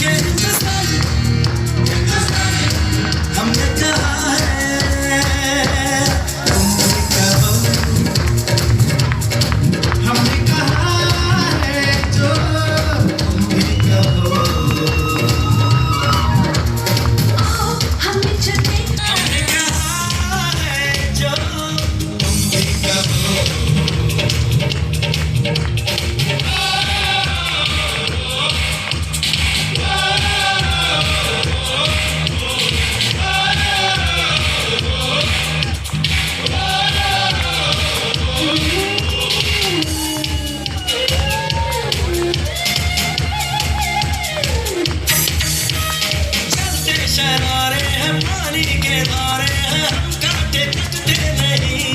पीछे हिंदुस्तानी, हमने कहा है तुम भी कहो, हमने कहा है जो तुम भी कहो, हमने कहा है जो तुम भी कहो। शरारे हैं पानी के धारे हैं, हम काटे कटते नहीं,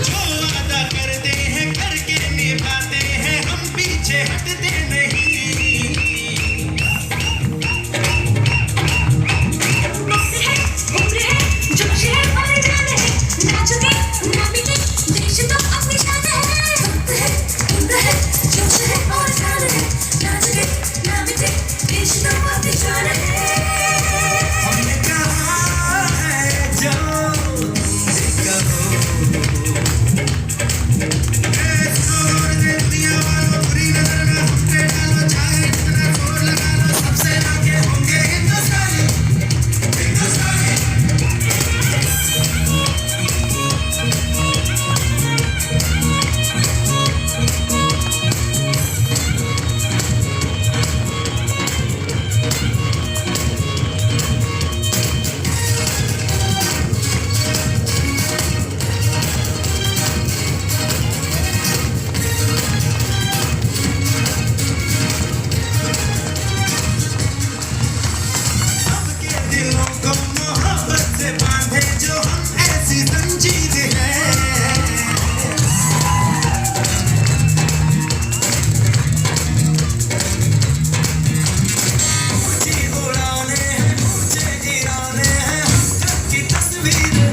जो वादा करते हैं करके निभाते हैं, हम पीछे हटते नहीं। हमने कहा है जो तुम भी कहो, दुनिया वालों बुरी नजर में हम पे डालो, चाहे इतना जोर लगा लो, सबसे आगे होंगे हिंदुस्तानी, हिंदुस्तानी। दिलों को मोहब्बत से बांधे जो हम ऐसी जंजीर है, ऊंची उड़ाने हैं ऊंचे गिराने हैं, हम कब की तस्वीर है।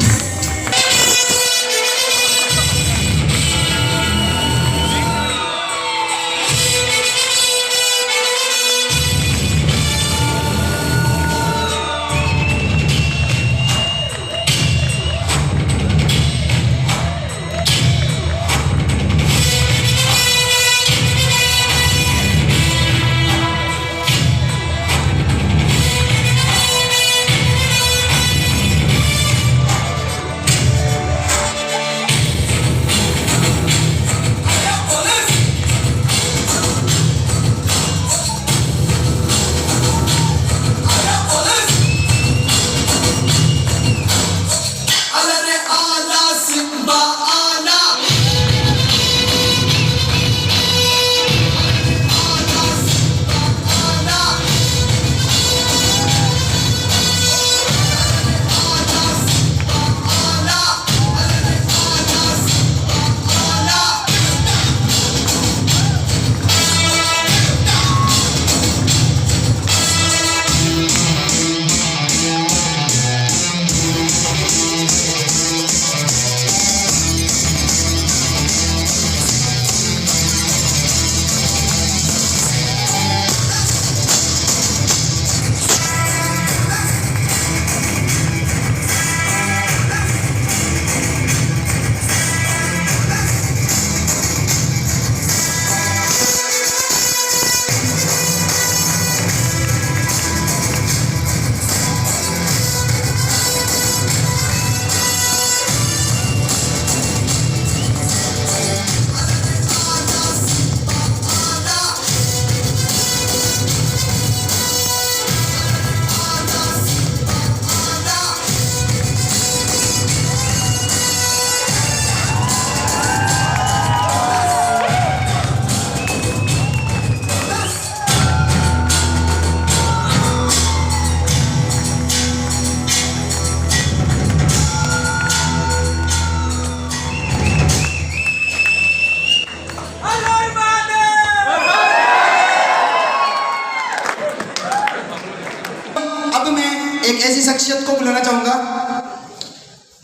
एक ऐसी शख्सियत को बुलाना चाहूंगा,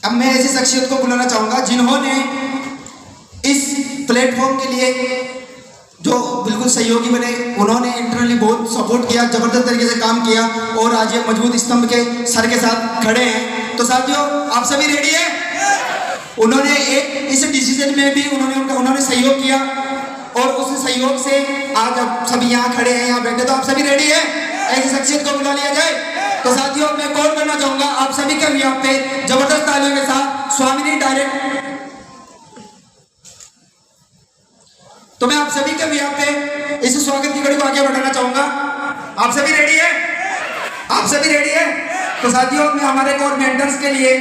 अब मैं ऐसी शख्सियत को बुलाना चाहूंगा जिन्होंने प्लेटफॉर्म के लिए जो बिल्कुल सहयोगी बने, उन्होंने इंटरनली बहुत सपोर्ट किया, जबरदस्त तरीके से काम किया और आज ये मजबूत स्तंभ के सर के साथ खड़े हैं। तो साथियों, आप सभी रेडी हैं? उन्होंने एक इस डिसीजन में भी उन्होंने सहयोग किया और उस सहयोग से आज आप सभी यहाँ खड़े हैं, यहाँ बैठे। तो आप सभी रेडी हैं? ऐसी शख्सियत को बुला लिया जाए। तो साथियों, मैं कॉल करना चाहूंगा आप सभी के भी यहाँ पे जबरदस्त तालियों के साथ स्वामिनी डायरेक्ट। तो मैं आप सभी के भी यहाँ पे इस स्वागत की कड़ी को आगे बढ़ाना चाहूंगा। आप सभी रेडी है? आप सभी रेडी है? तो साथियों, मैं हमारे कोऑर्डिनेटर्स के लिए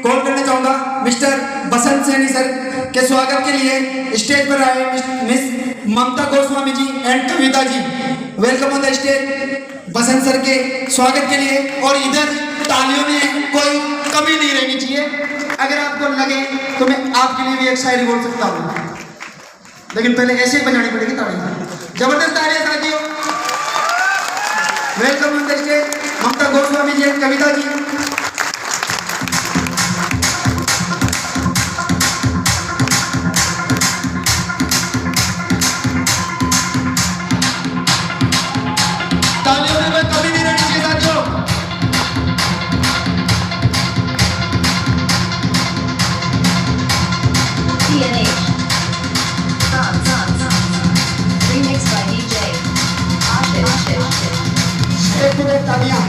कॉल करना चाहूंगा मिस्टर बसंत सैनी सर के स्वागत के लिए स्टेज पर आए miss Mamata Goswami ji and Kavita ji. Welcome on the stage Basant sir के स्वागत के लिए। और इधर तालियों में कोई कमी नहीं रहनी चाहिए। अगर आपको लगे तो मैं आपके लिए भी एक शायरी बोल सकता हूँ, लेकिन पहले ऐसे ही बजानी पड़ेगी ताली। जबरदस्त तालियां साथियों। Welcome on the stage Mamta Goswami ji and Kavita ji. तालियों में कोई कमी नहीं रहनी चाहिए साथियों। तालियां।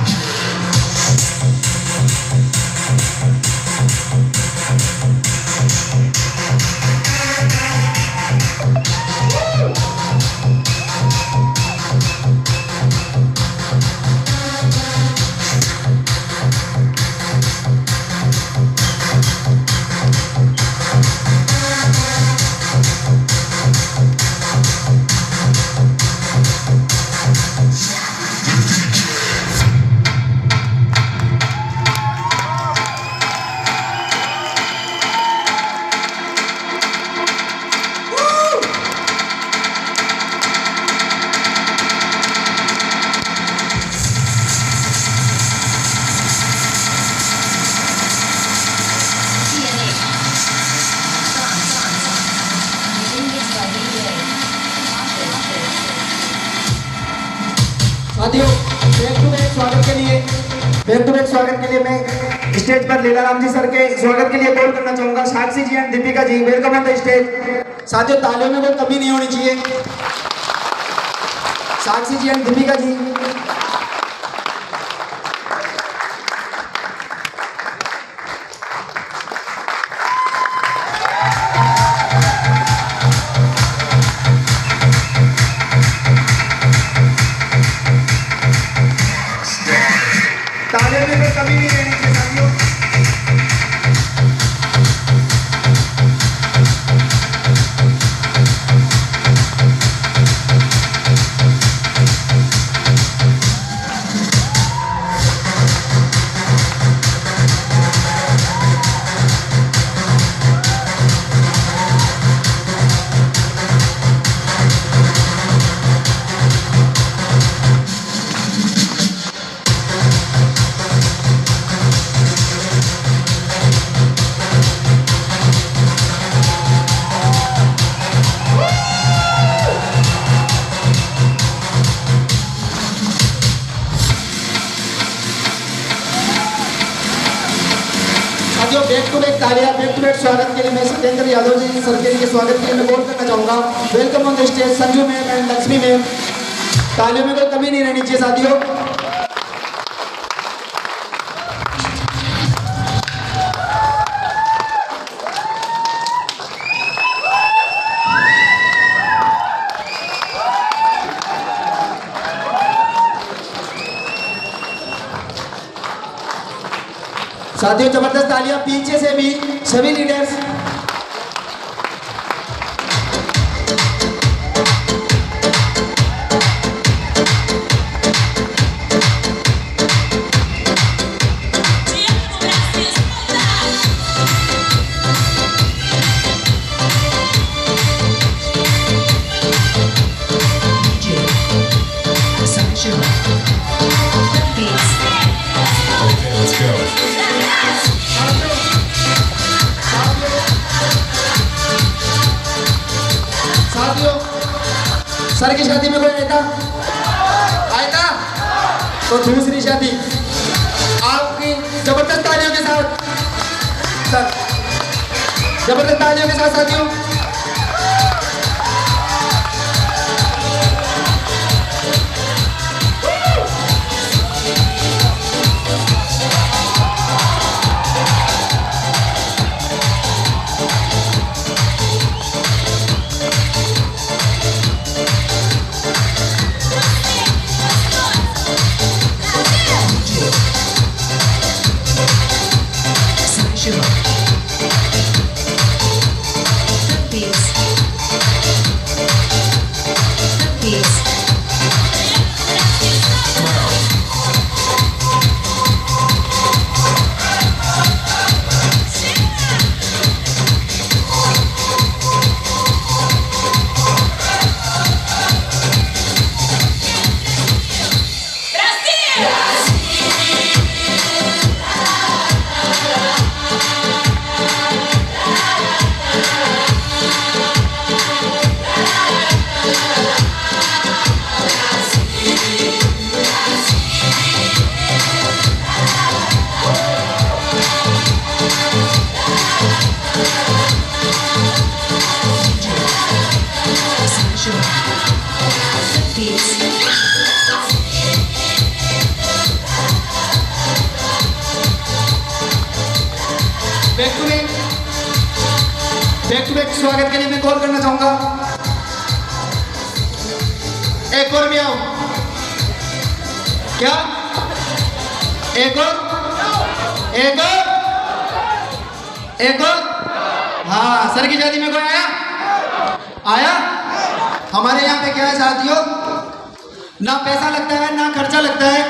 साथियों, बैक टू बैक स्वागत के लिए मैं स्टेज पर लीलाराम जी सर के स्वागत के लिए कॉल करना चाहूंगा Sakshi ji and Deepika ji. Welcome on the stage. साथियों, तालियों में कोई कमी नहीं होनी चाहिए। साक्षी जी एंड दीपिका जी। तालियों में कोई कमी नहीं रहनी चाहिए साथियों। बैक टू बैक तालियां, बैक टू बैक स्वागत के लिए मैं सत्येंद्र यादव जी सर के लिए स्वागत के लिए मैं कॉल करना चाहूंगा। Welcome on the stage Sanju ma'am and Lakshmi ma'am. तालियों में कोई कमी नहीं रहनी चाहिए साथियों। साथियों, जबरदस्त तालियां पीछे से भी सभी लीडर्स। Let's go. सर की शादी में कोई आया था? आया था? तो दूसरी शादी आपकी जबरदस्त तालियों के साथ, सर जबरदस्त तालियों के साथ साथियों। बैक टू बैक स्वागत के लिए मैं कॉल करना चाहूंगा। एक और भी आओ, क्या एक और, एक और, एक और। हाँ, सर की शादी में कोई आया? आया? हमारे यहाँ पे क्या है साथियों, ना पैसा लगता है ना खर्चा लगता है।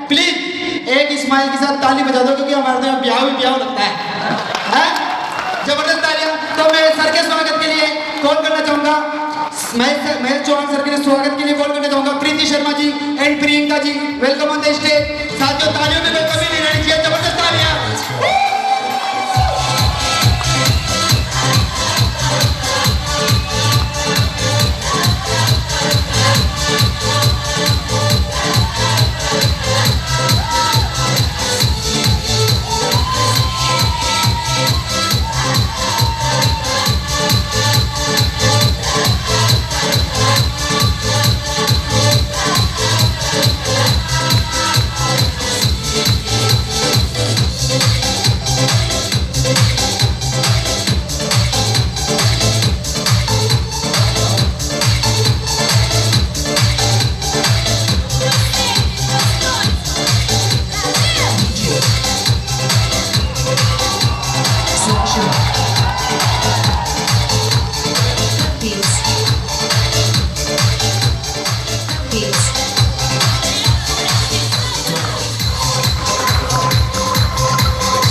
प्लीज एक स्माइल के साथ ताली बजा दो, क्योंकि हमारे यहाँ ब्याह ही ब्याह लगता है? जबरदस्त तालियां। तो मैं सर के स्वागत के लिए कॉल करना चाहूंगा, महेश चौहान सर के स्वागत के लिए कॉल करना चाहूंगा Preeti Sharma ji and Priyanka ji, welcome on the stage. साथियों तालियों में कोई कमी नहीं रहनी चाहिए, जबरदस्त तालियां।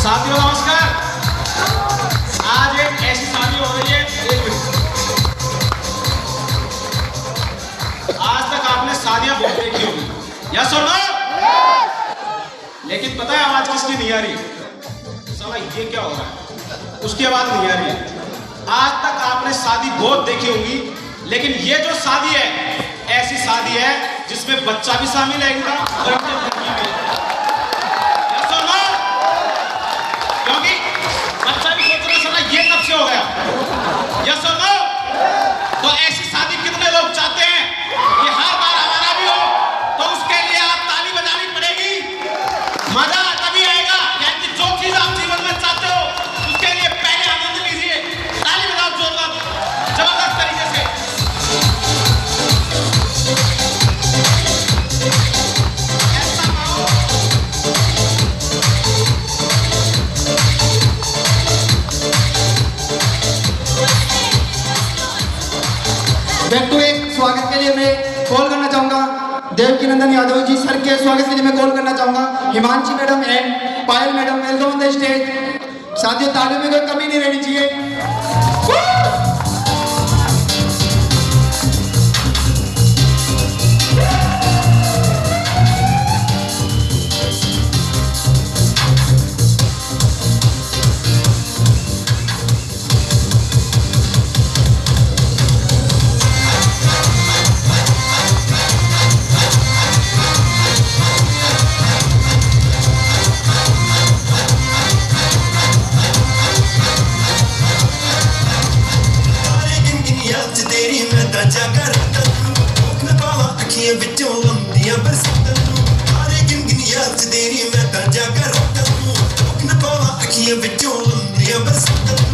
साथियों नमस्कार। आज एक ऐसी शादी हो रही है, आज तक आपने शादियां बहुत देखी होंगी, यस और नो? लेकिन पता है आवाज किसकी नहीं आ रही? साला ये क्या हो रहा है, उसकी आवाज नहीं आ रही है। आज तक आपने शादी बहुत देखी होंगी, लेकिन ये जो शादी है ऐसी शादी है जिसमें बच्चा भी शामिल है इनका और इनकी लड़की भी। क्योंकि बच्चा भी सोच रहा साला ये कब से हो गया, यस और नो? तो ऐसी शादी कितने लोग चाहते हैं कि हर बार हमारा भी हो? तो उसके लिए आप ताली बजानी पड़ेगी, मजा तभी आएगा। यानी जो चीज आप जीवन में चाहते हो उसके लिए पहले आनंद लीजिए, ताली बजाओ जोरदार, जबरदस्त तरीके से। बैक टू बैक स्वागत के लिए मैं कॉल करना चाहूंगा देवकी नंदन यादव जी सर के स्वागत के लिए मैं कॉल करना चाहूंगा Himanshi madam and Payal madam, welcome on the stage. साथियों तालियों में कोई कमी नहीं रहनी चाहिए। तेरी मैं ताजा कर न पावा अखियां विचों लंबियां बरसातां तारे गिन याद तेरी मैं ताजा कर न पावा अखियां विचों लंबियां बरसातां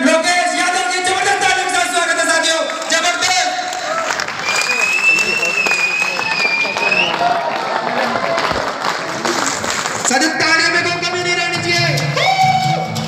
लोकेश यादव की जबरदस्त तालियों के साथ स्वागत है साथियों जबरदस्त साथियों तालियों में कोई कमी नहीं रहनी चाहिए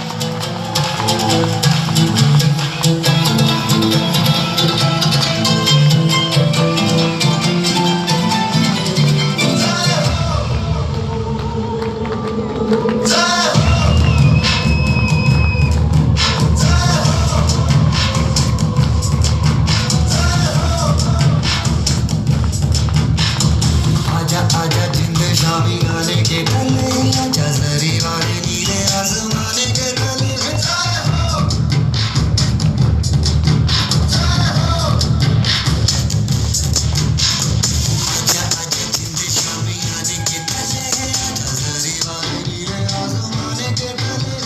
आजा आजा जिंद शामी गाने के गले आजा जरी वाले नीले आसमाने के गले आजा आजा जिंद शामी गाने के गले आजा जरी वाले नीले आसमाने के गले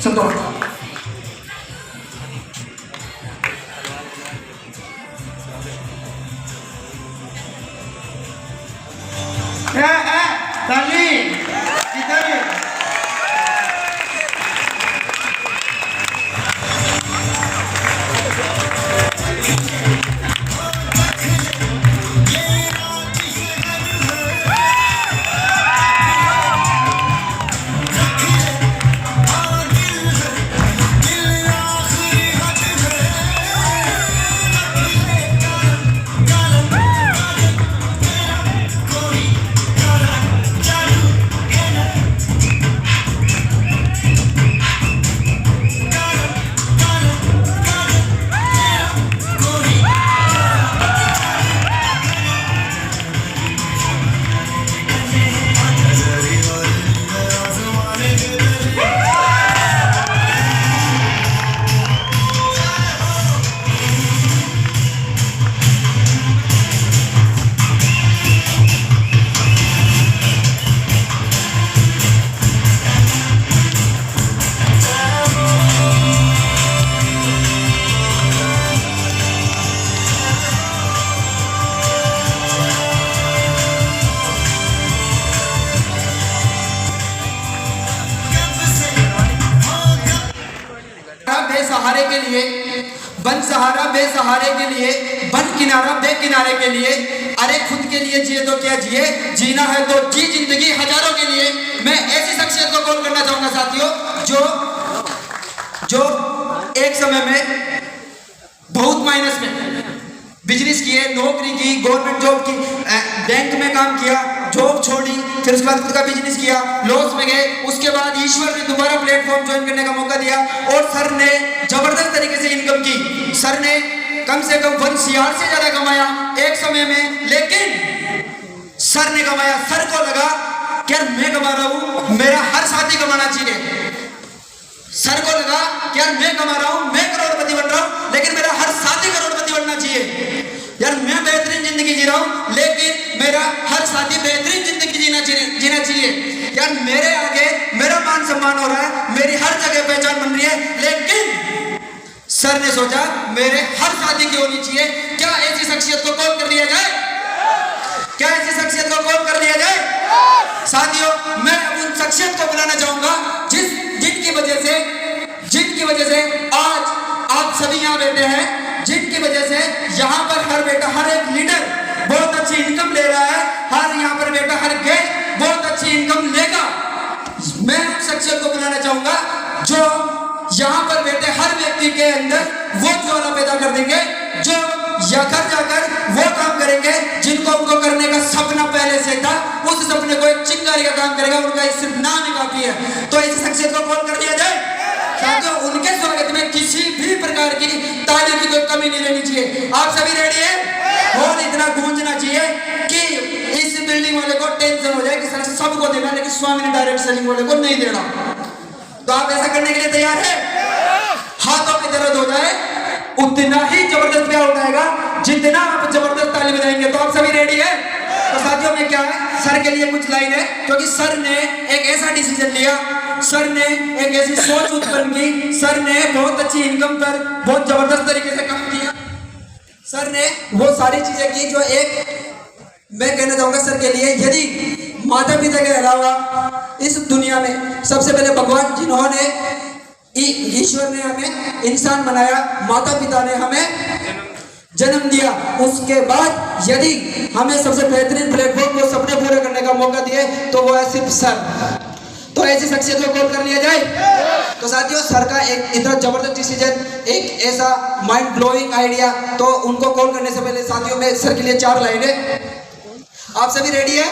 संतोष ताली इधर सहारे के लिए, बन सहारा बेसहारे के लिए, बन किनारा बेकिनारे के लिए, अरे खुद के लिए जिए तो क्या जिए, जीना है तो जी जिंदगी हजारों के लिए। मैं ऐसी शख्सियत को कॉल करना चाहूंगा साथियों जो एक समय में बहुत माइनस में बिजनेस किए, नौकरी की, गवर्नमेंट जॉब की, बैंक में काम किया, जॉब छोड़ी, फिर उसके बाद खुद का बिजनेस किया, लॉस में गए। उसके बाद ईश्वर ने दोबारा प्लेटफॉर्म ज्वाइन करने का मौका दिया और सर ने जबरदस्त तरीके से इनकम की। सर ने कम से कम 1 CR से ज्यादा कमाया एक समय में, लेकिन सर ने कमाया, सर को लगा कि यार मैं कमा रहा हूं, मेरा हर साथी कमाना चाहिए। सर को लगा कि यार मैं कमा रहा हूं, मैं करोड़पति बन रहा हूं, लेकिन मेरा हर साथी करोड़पति बनना चाहिए। यार मैं बेहतरीन जिंदगी जी रहा हूं, लेकिन मेरा हर साथी बेहतरीन जिंदगी जीना चाहिए। यार मेरे आगे मेरा मान सम्मान हो रहा है, मेरी हर जगह पहचान बन रही है, लेकिन सर ने सोचा मेरे हर साथी की होनी चाहिए। क्या ऐसी शख्सियत को कॉल कर दिया जाए? क्या ऐसी शख्सियत को कॉल कर दिया जाए? साथियों, मैं उन शख्सियत को बुलाना चाहूंगा जिनकी वजह से आज आप सभी यहाँ बैठे हैं, जिनकी वजह से यहाँ पर हर बेटा, हर एक लीडर बहुत अच्छी इनकम ले रहा है, हर यहाँ पर बेटा, हर गेस्ट बहुत अच्छी इनकम लेगा। मैं उन शख्सियत को बुलाना चाहूंगा जो यहाँ पर बैठे हर व्यक्ति के अंदर वो ज्वाला पैदा कर देंगे, जो या घर जाकर वो काम करेंगे जिनको उनको करने का सपना पहले से था। उस सपने को एक चिंगारी का काम करेगा, उनका सिर्फ नाम ही काफी है। तो ऐसी शख्सियत को कॉल कर दिया जाए। साथियों, उनके स्वागत में किसी भी प्रकार की ताली की कोई कमी नहीं रहनी चाहिए। आप सभी रेडी हैं? हॉल इतना गूंजना चाहिए कि इस बिल्डिंग वाले को टेंशन हो जाए कि सर सबको देना, लेकिन स्वामी ने डायरेक्ट सेलिंग वाले को नहीं देना। तो आप ऐसा करने के लिए तैयार हैं? हाथों में दर्द हो जाए उतना ही जबरदस्त प्यार उठाएगा जितना आप जबरदस्त ताली बजाएंगे। तो आप सभी रेडी है? तो साथियों में क्या है, सर के लिए कुछ लाइन है, क्योंकि सर ने एक ऐसा डिसीजन लिया, सर ने एक ऐसी सोच उत्पन्न की, सर ने बहुत अच्छी इनकम पर बहुत जबरदस्त तरीके से काम किया। सर ने वो सारी चीजें की जो मैं कहना चाहूंगा सर के लिए, यदि माता पिता के अलावा इस दुनिया में सबसे पहले भगवान जिन्होंने, ईश्वर ने हमें इंसान बनाया, माता पिता ने हमें जन्म दिया, उसके बाद यदि हमें सबसे बेहतरीन प्लेटफॉर्म को सपने पूरे करने का मौका दिए तो वो है सिर्फ सर। तो ऐसी शख्सियत को कॉल कर लिया जाए। तो साथियों, सर का एक इतना जबरदस्त डिसीजन, एक ऐसा माइंड ब्लोइंग आइडिया, तो उनको कॉल करने से पहले साथियों में सर के लिए 4 लाइनें। आप सभी रेडी है?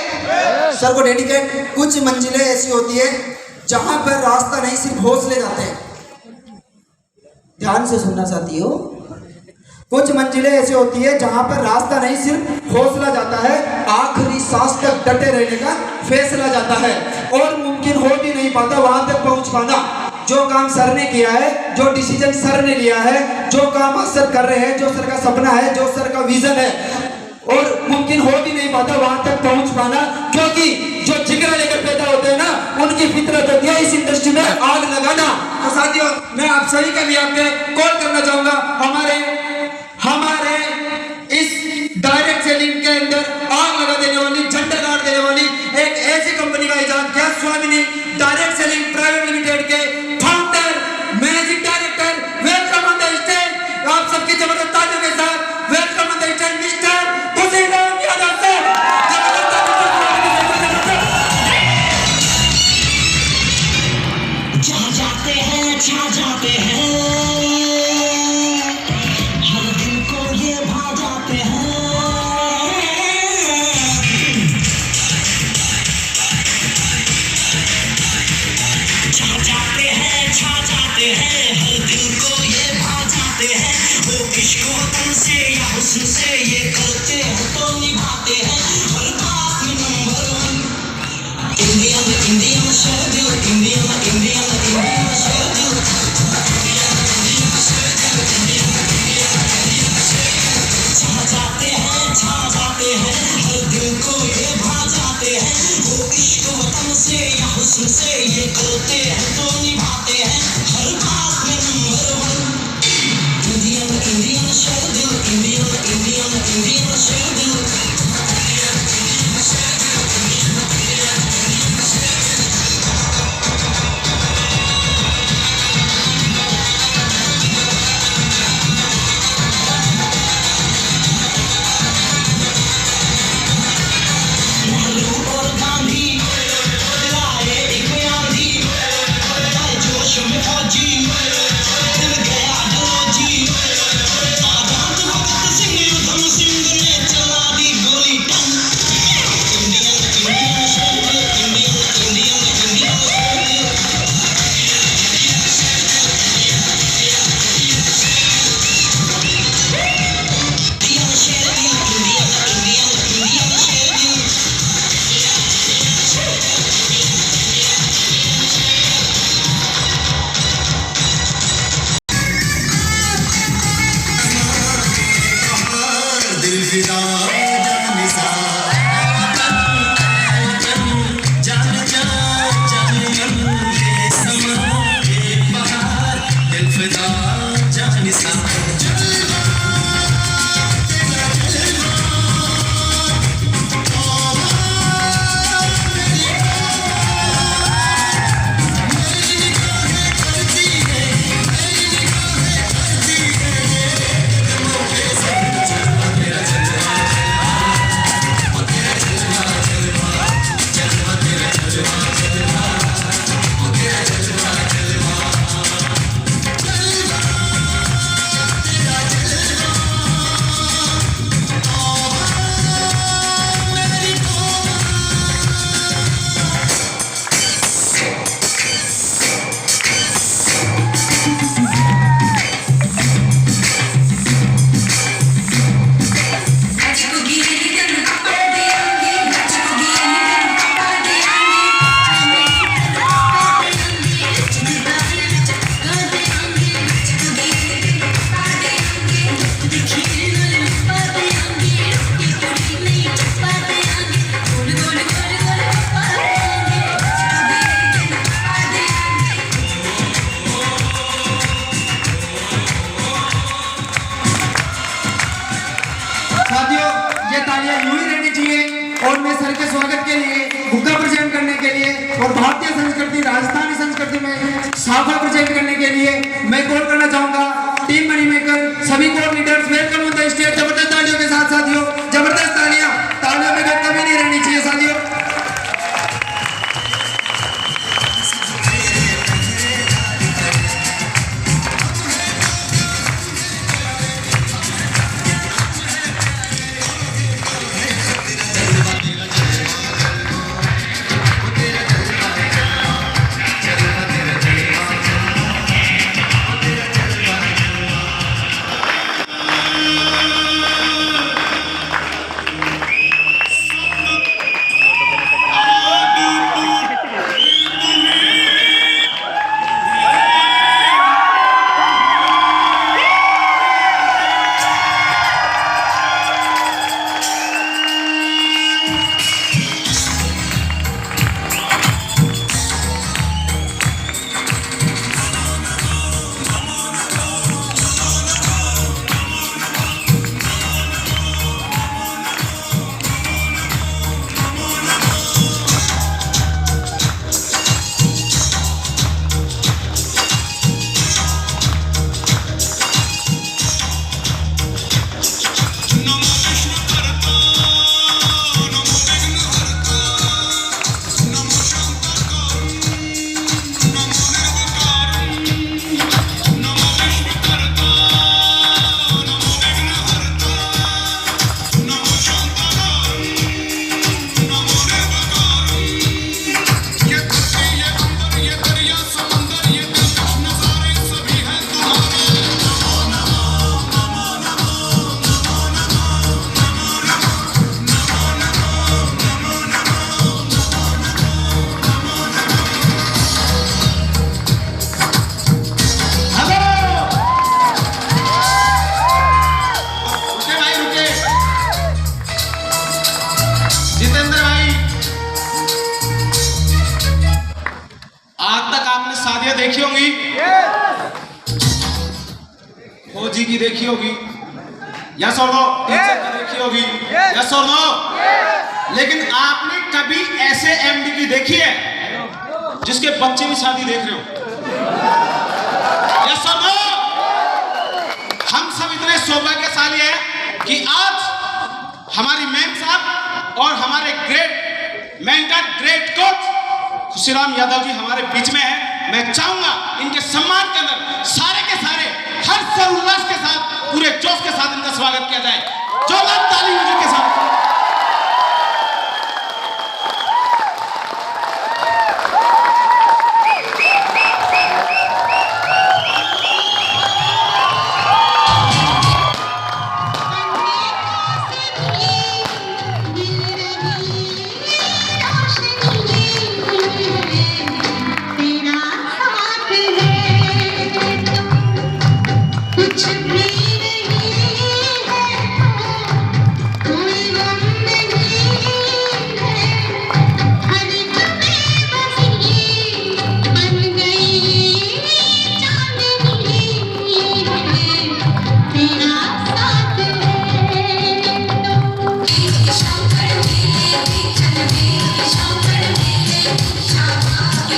सर को डेडिकेट। कुछ मंजिलें ऐसी होती है जहां पर रास्ता नहीं, सिर्फ हौसले जाते हैं। ध्यान से सुनना साथियों, कुछ मंजिलें ऐसी होती है जहां पर रास्ता नहीं, सिर्फ हौसला जाता है। आखिरी सांस तक डटे रहने का फैसला जाता है और मुमकिन हो भी नहीं पाता वहां तक पहुंच पाना। जो काम सर ने किया है, जो डिसीजन सर ने लिया है, जो काम आज सर कर रहे हैं, जो सर का सपना है, जो सर का विजन है, और मुमकिन हो भी नहीं पाता वहां तक पहुंच पाना, क्योंकि जो जिगरा लेकर पैदा होते हैं ना, उनकी फितरत होती है इस इंडस्ट्री में आग लगाना। तो साथियों, मैं आप सभी का भी आपके कॉल करना चाहूंगा, हमारे इस डायरेक्ट सेलिंग के अंदर आग लगा देने वाली, झंडा गाड़ देने वाली एक ऐसी कंपनी का इजाद किया स्वामी डायरेक्ट सेलिंग प्राइवेट लिमिटेड के founder, managing director. Welcome on the stage, आप सबकी जबरदस्त तालियों के साथ welcome on the stage mister Khushiram Yadav sir. जहाँ जाते हैं छा जाते हैं, हर दिल को ये भा जाते हैं। जहाँ जाते हैं छा जाते हैं, हर दिल को ये भा जाते हैं। वो इश्क वतन से या हुस्न से ये करते हैं तो निभाते हैं। हर बात में नंबर 1 इंडियन शेर दिल, इंडियन शेर दिल। छा जाते हैं, हर दिल को ये भा जाते हैं। वो इश्क वतन से या हुस्न से ये करते हैं तो निभाते हैं। हर बात में नंबर 1 इंडियन शेर दिल, इंडियन शेर दिल। और भारतीय संस्कृति राजस्थानी संस्कृति में साफा प्रेजेंट करने के लिए मैं कॉल करना चाहूंगा टीम मनी मेकर सभी core leaders. Welcome on the stage. जबरदस्त तालियों के साथ साथियों, जबरदस्त तालियां, तालियों में कमी नहीं रहनी चाहिए साथियों। देखी होंगी, फौजी की देखी होगी, यस और नो, टीचर की देखी होगी, यस और नो, लेकिन आपने कभी ऐसे एमडी की देखी है जिसके बच्चे भी शादी देख रहे हो? यस और नो? हम सब इतने सौभाग्यशाली हैं कि आज हमारी मैम साहब और हमारे great mentor great coach Khushiram Yadav ji हमारे बीच में है। मैं चाहूंगा इनके सम्मान के अंदर सारे के सारे हर्ष और उल्लास के साथ पूरे जोश के साथ इनका स्वागत किया जाए। जोरदार ताली म्यूजिक के साथ।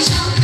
Show